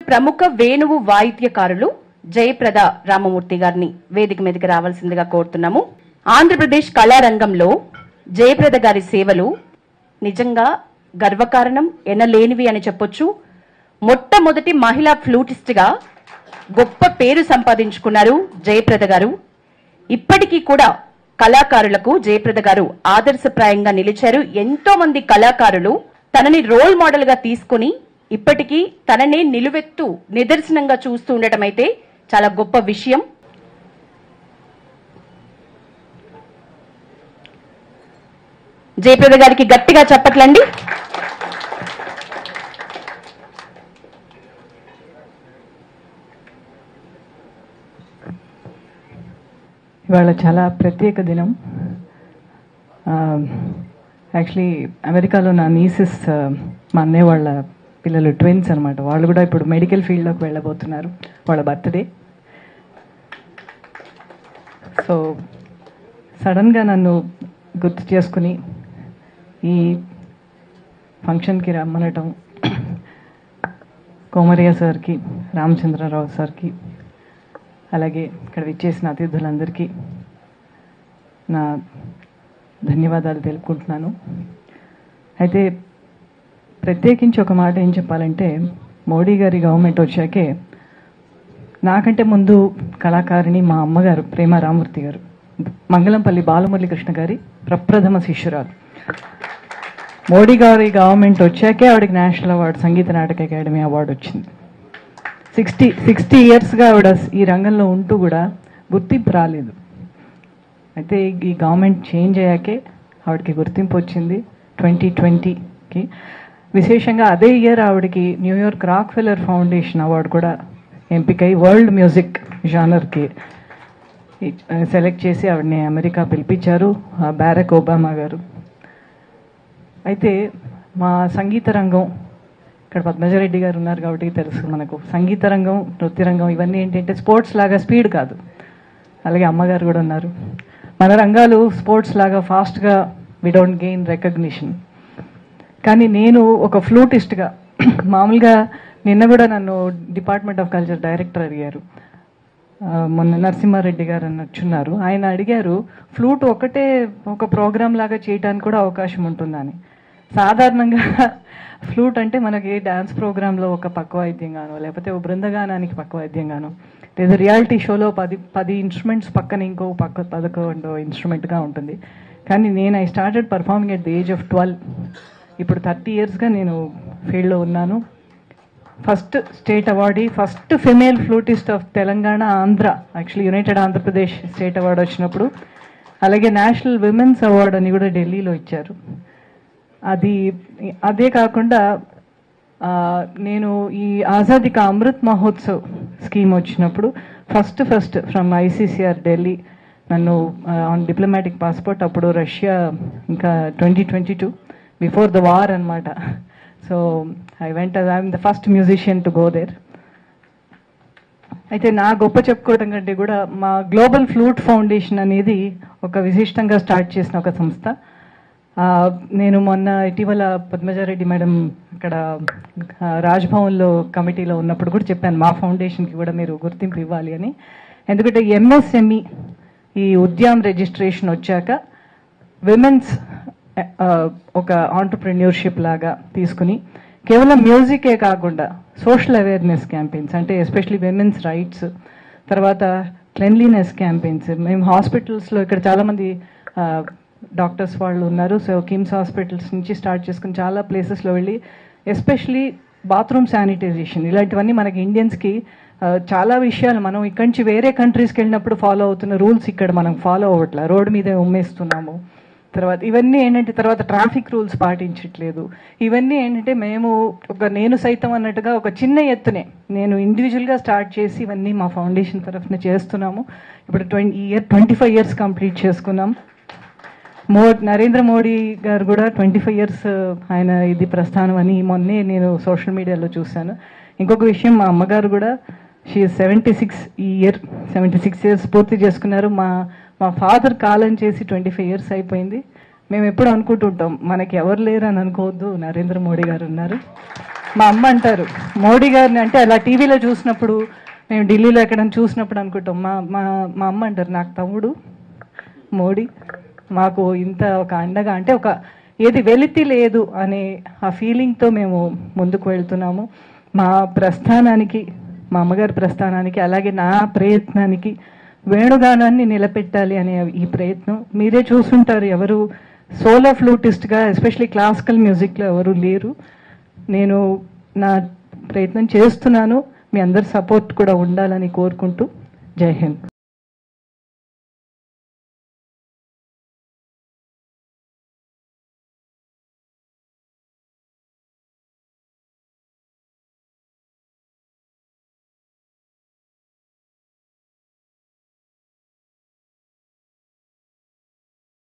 ప్రముఖ వేణువు వాయిద్యకారులు జయప్రద రామమూర్తి గారిని వేదిక మీదకి రావాల్సిందిగా కోరుతున్నాము. ఆంధ్రప్రదేశ్ కళారంగంలో జయప్రద గారి సేవలు నిజంగా గర్వకారణం, ఎనలేనివి అని చెప్పొచ్చు. మొట్టమొదటి మహిళా ఫ్లూటిస్ట్ గా గొప్ప పేరు సంపాదించుకున్నారు జయప్రద గారు. ఇప్పటికీ కూడా కళాకారులకు జయప్రద గారు ఆదర్శప్రాయంగా నిలిచారు. ఎంతో మంది కళాకారులు తనని రోల్ మోడల్ గా తీసుకుని ఇప్పటికీ తననే నిలువెత్తు నిదర్శనంగా చూస్తూ ఉండటం అయితే చాలా గొప్ప విషయం. జయప్రద గారికి గట్టిగా చప్పట్లండి. ఇవాళ చాలా ప్రత్యేక దినం. యాక్చువల్లీ అమెరికాలో నా నీసెస్, మా అన్నయ్య వాళ్ళ పిల్లలు ట్విన్స్ అనమాట. వాళ్ళు కూడా ఇప్పుడు మెడికల్ ఫీల్డ్లోకి వెళ్ళబోతున్నారు. వాళ్ళ బర్త్డే. సో సడన్గా నన్ను గుర్తు చేసుకుని ఈ ఫంక్షన్కి రమ్మనటం కోమరియా సార్కి, రామచంద్రరావు సార్కి, అలాగే ఇక్కడ విచ్చేసిన అతిథులందరికీ నా ధన్యవాదాలు తెలుపుకుంటున్నాను. అయితే ప్రత్యేకించి ఒక మాట ఏం చెప్పాలంటే, మోడీ గారి గవర్నమెంట్ వచ్చాకే నాకంటే ముందు కళాకారిణి మా అమ్మగారు ప్రేమ రామమూర్తి గారు, మంగళంపల్లి బాలమురళీకృష్ణ గారి ప్రప్రథమ శిష్యురాలు. మోడీ గారి గవర్నమెంట్ వచ్చాకే ఆవిడకి national award, Sangeet Natak academy award వచ్చింది. 60 ఇయర్స్గా ఆవిడ ఈ రంగంలో ఉంటూ కూడా గుర్తింపు రాలేదు. అయితే ఈ గవర్నమెంట్ చేంజ్ అయ్యాకే ఆవిడకి గుర్తింపు వచ్చింది 2020కి. విశేషంగా అదే ఇయర్ ఆవిడకి న్యూయార్క్ రాక్ఫెల్లర్ ఫౌండేషన్ అవార్డు కూడా ఎంపికై వరల్డ్ మ్యూజిక్ జానర్కి సెలెక్ట్ చేసి ఆవిడని అమెరికా పిలిపించారు బారక్ ఒబామా గారు. అయితే మా సంగీత రంగం, ఇక్కడ పద్మజారెడ్డి గారు ఉన్నారు కాబట్టి తెలుసు మనకు, సంగీత రంగం, నృత్య రంగం ఇవన్నీ ఏంటంటే స్పోర్ట్స్ లాగా స్పీడ్ కాదు. అలాగే అమ్మగారు కూడా ఉన్నారు. మన రంగాలు స్పోర్ట్స్ లాగా ఫాస్ట్గా వి డోంట్ గెయిన్ రికగ్నిషన్. కానీ నేను ఒక ఫ్లూటిస్ట్గా, మామూలుగా నిన్న కూడా నన్ను డిపార్ట్మెంట్ ఆఫ్ కల్చర్ డైరెక్టర్ అడిగారు. మొన్న నరసింహారెడ్డి గారు అని వచ్చున్నారు. ఆయన అడిగారు, ఫ్లూట్ ఒకటే ఒక ప్రోగ్రామ్ లాగా చేయడానికి కూడా అవకాశం ఉంటుందా అని. సాధారణంగా ఫ్లూట్ అంటే మనకి డ్యాన్స్ ప్రోగ్రాంలో ఒక పక్కవాయిద్యంగానో, లేకపోతే ఓ బృందగానానికి పక్కవాయిద్యంగానో, లేదా రియాలిటీ షోలో 10 ఇన్స్ట్రుమెంట్స్ పక్కన ఇంకో 11 ఇన్స్ట్రుమెంట్గా ఉంటుంది. కానీ నేను I started performing at the age of 12. ఇప్పుడు 30 ఇయర్స్గా నేను ఫీల్డ్లో ఉన్నాను. First state awardee, first female flutist of Telangana, Andhra, actually United Andhra Pradesh state award వచ్చినప్పుడు. అలాగే నేషనల్ విమెన్స్ అవార్డు అని కూడా ఢిల్లీలో ఇచ్చారు. అదే కాకుండా నేను ఈ ఆజాదీ కా అమృత్ మహోత్సవ్ స్కీమ్ వచ్చినప్పుడు ఫస్ట్ ఫ్రమ్ ఐసీసీఆర్ ఢిల్లీ నన్ను ఆన్ డిప్లొమాటిక్ పాస్పోర్ట్, అప్పుడు రష్యా ఇంకా 2022 బిఫోర్ ద వార్ అనమాట. So I went, I'm the first musician to go there. అయితే నా గొప్ప చెప్పుకోవడం కంటే కూడా మా గ్లోబల్ ఫ్లూట్ ఫౌండేషన్ అనేది ఒక విశిష్టంగా స్టార్ట్ చేసిన ఒక సంస్థ. నేను మొన్న ఇటీవల పద్మజారెడ్డి మేడం అక్కడ రాజ్భవన్లో కమిటీలో ఉన్నప్పుడు కూడా చెప్పాను, మా ఫౌండేషన్కి కూడా మీరు గుర్తింపు ఇవ్వాలి అని. ఎందుకంటే ఎంఎస్ఎంఈ ఈ ఉద్యమ్ రిజిస్ట్రేషన్ వచ్చాక విమెన్స్ ఒక ఆంటర్ప్రెన్యూర్షిప్ లాగా తీసుకుని కేవలం మ్యూజికే కాకుండా సోషల్ అవేర్నెస్ క్యాంపెయిన్స్, అంటే ఎస్పెషలీ విమెన్స్ రైట్స్, తర్వాత క్లెన్లీనెస్ క్యాంపెయిన్స్. మేము హాస్పిటల్స్లో ఇక్కడ చాలామంది డాక్టర్స్ వాళ్ళు ఉన్నారు. సో కిమ్స్ హాస్పిటల్స్ నుంచి స్టార్ట్ చేసుకుని చాలా ప్లేసెస్లో వెళ్ళి ఎస్పెషలీ బాత్రూమ్ శానిటైజేషన్, ఇలాంటివన్నీ మనకి ఇండియన్స్కి చాలా విషయాలు మనం ఇక్కడి నుంచి వేరే కంట్రీస్కి వెళ్ళినప్పుడు ఫాలో అవుతున్న రూల్స్ ఇక్కడ మనం ఫాలో అవ్వట్లే, రోడ్డు మీద ఉమ్మేస్తున్నాము. తర్వాత ఇవన్నీ ఏంటంటే, తర్వాత ట్రాఫిక్ రూల్స్ పాటించట్లేదు. ఇవన్నీ ఏంటంటే మేము నేను సైతం అన్నట్టుగా ఒక చిన్న ఎత్తునే నేను ఇండివిజువల్గా స్టార్ట్ చేసి ఇవన్నీ మా ఫౌండేషన్ తరఫున చేస్తున్నాము. ఇప్పుడు 25 ఇయర్స్ కంప్లీట్ చేసుకున్నాం. నరేంద్ర మోడీ గారు కూడా 25 ఇయర్స్ ఆయన ఇది ప్రస్థానం అని మొన్నే నేను సోషల్ మీడియాలో చూశాను. ఇంకొక విషయం, మా అమ్మగారు కూడా షీ 76 ఇయర్స్ పూర్తి చేసుకున్నారు. మా ఫాదర్ కాలం చేసి 25 ఇయర్స్ అయిపోయింది. మేము ఎప్పుడు అనుకుంటుంటాం మనకి ఎవరు లేరు అని అనుకోవద్దు, నరేంద్ర మోడీ గారు ఉన్నారు. మా అమ్మ అంటారు మోడీ గారిని, అంటే అలా టీవీలో చూసినప్పుడు, మేము ఢిల్లీలో ఎక్కడైనా చూసినప్పుడు అనుకుంటాం, మా మా మా అమ్మ అంటారు నాకు తమ్ముడు మోడీ, మాకు ఇంత ఒక అండగా, అంటే ఒక ఏది వెలితి లేదు అనే ఆ ఫీలింగ్తో మేము ముందుకు వెళ్తున్నాము. మా ప్రస్థానానికి, మా అమ్మగారి ప్రస్థానానికి, అలాగే నా ప్రయత్నానికి వేణుగానాన్ని నిలబెట్టాలి అనే ఈ ప్రయత్నం. మీరే చూస్తుంటారు, ఎవరు సోలో ఫ్లూటిస్ట్గా ఎస్పెషలీ క్లాసికల్ మ్యూజిక్లో ఎవరు లేరు. నేను నా ప్రయత్నం చేస్తున్నాను, మీ అందరి సపోర్ట్ కూడా ఉండాలని కోరుకుంటూ జై హింద్.